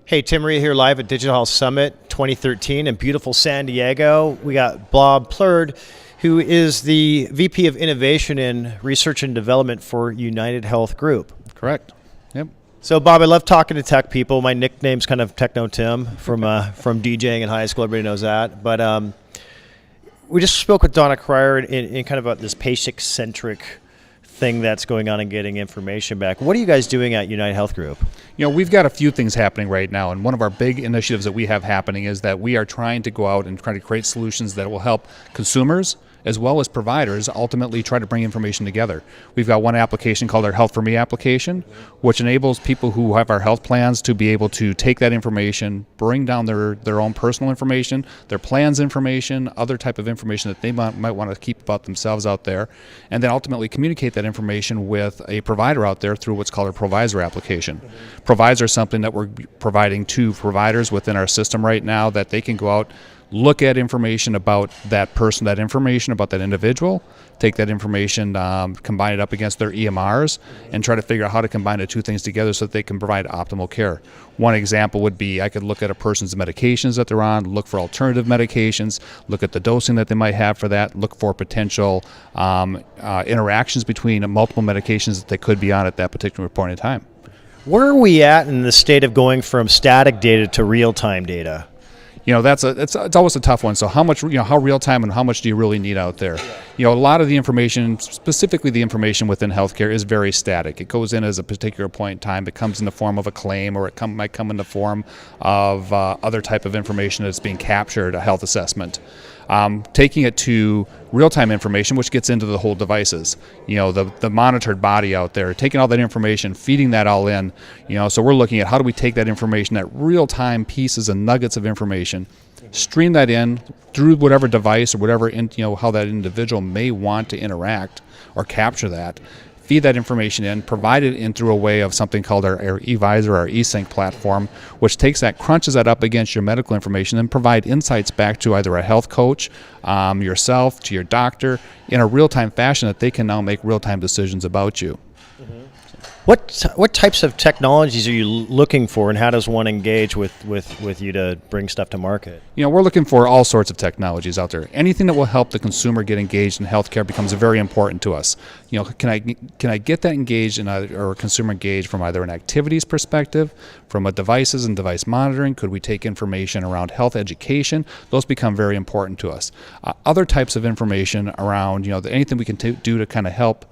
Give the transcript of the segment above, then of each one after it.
Hey, Tim Reha here live at Digital Health Summit 2013 in beautiful San Diego. We got Bob Plourde, who is the VP of Innovation and Research and Development for United Health Group. Correct. Yep. So, Bob, I love talking to tech people. My nickname's kind of Techno Tim from DJing in high school. Everybody knows that. But we just spoke with Donna Cryer in kind of about this patient-centric thing that's going on and getting information back. What are you guys doing at United Health Group? You know, we've got a few things happening right now, and one of our big initiatives that we have happening is that we are trying to go out and try to create solutions that will help consumers as well as providers ultimately try to bring information together. We've got one application called our Health for Me application, which enables people who have our health plans to be able to take that information, bring down their own personal information, their plans information, other type of information that they might want to keep about themselves out there, and then ultimately communicate that information with a provider out there through what's called our Provisor application. Provisor is something that we're providing to providers within our system right now that they can go out, look at information about that person, that information about that individual, take that information, combine it up against their EMRs, and try to figure out how to combine the two things together so that they can provide optimal care. One example would be I could look at a person's medications that they're on, look for alternative medications, look at the dosing that they might have for that, look for potential interactions between multiple medications that they could be on at that particular point in time. Where are we at in the state of going from static data to real-time data? You know, it's always a tough one. So how much, how real time and how much do you really need out there? You know, a lot of the information, specifically the information within healthcare, is very static. It goes in as a particular point in time. It comes in the form of a claim, or it might come in the form of other type of information that's being captured, a health assessment. Taking it to real-time information, which gets into the whole devices, the monitored body out there, taking all that information, feeding that all in, so we're looking at how do we take that information, that real-time pieces and nuggets of information, stream that in through whatever device or whatever, how that individual may want to interact or capture that, feed that information in, provide it in through a way of something called our eVisor, our eSync platform, which takes that, crunches that up against your medical information, and provide insights back to either a health coach, yourself, to your doctor, in a real-time fashion that they can now make real-time decisions about you. What types of technologies are you looking for, and how does one engage with you to bring stuff to market? We're looking for all sorts of technologies out there. Anything that will help the consumer get engaged in healthcare becomes very important to us. Can I get that engaged or consumer engaged from either an activities perspective, from a devices and device monitoring? Could we take information around health education? Those become very important to us. Other types of information around, anything we can do to kind of help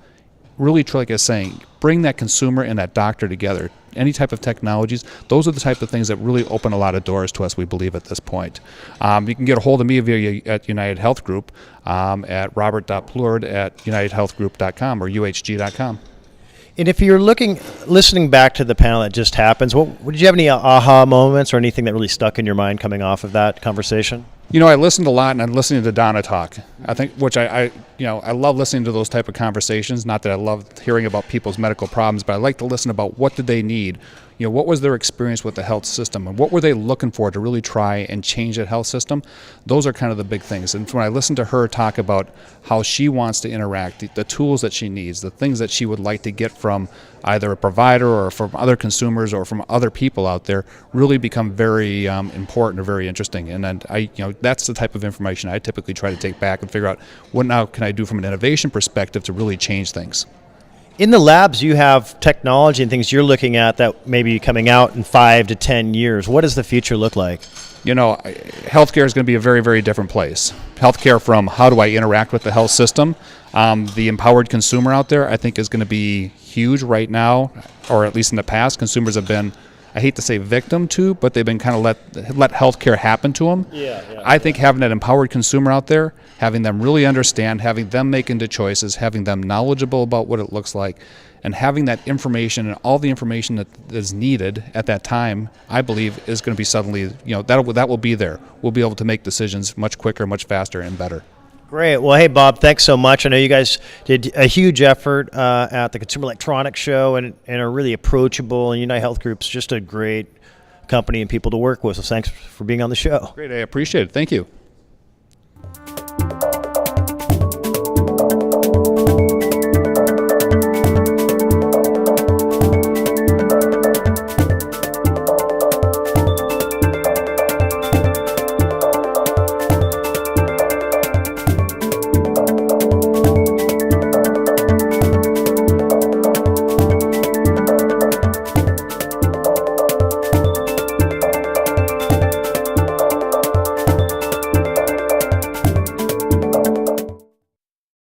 really, like I was saying, bring that consumer and that doctor together. Any type of technologies, those are the type of things that really open a lot of doors to us, we believe, at this point. You can get a hold of me at United Health Group at robert.plourde@unitedhealthgroup.com or uhg.com. And if you're listening back to the panel that just happens, did you have any aha moments or anything that really stuck in your mind coming off of that conversation? I listened a lot, and I'm listening to Donna talk. I think, which I love listening to those type of conversations. Not that I love hearing about people's medical problems, but I like to listen about what did they need. What was their experience with the health system, and what were they looking for to really try and change that health system? Those are kind of the big things. And when I listen to her talk about how she wants to interact, the tools that she needs, the things that she would like to get from either a provider or from other consumers or from other people out there, really become very important or very interesting. And then that's the type of information I typically try to take back and figure out what now can I do from an innovation perspective to really change things. In the labs, you have technology and things you're looking at that may be coming out in 5 to 10 years. What does the future look like? Healthcare is going to be a very, very different place. Healthcare, from how do I interact with the health system, the empowered consumer out there, I think, is going to be huge right now, or at least in the past. Consumers have been, I hate to say victim to, but they've been kind of let healthcare happen to them. I think having that empowered consumer out there, having them really understand, having them make into choices, having them knowledgeable about what it looks like, and having that information and all the information that is needed at that time, I believe is going to be suddenly, that will be there. We'll be able to make decisions much quicker, much faster, and better. Great. Well, hey, Bob, thanks so much. I know you guys did a huge effort at the Consumer Electronics Show and are really approachable, and United Health Group's just a great company and people to work with. So thanks for being on the show. Great. I appreciate it. Thank you.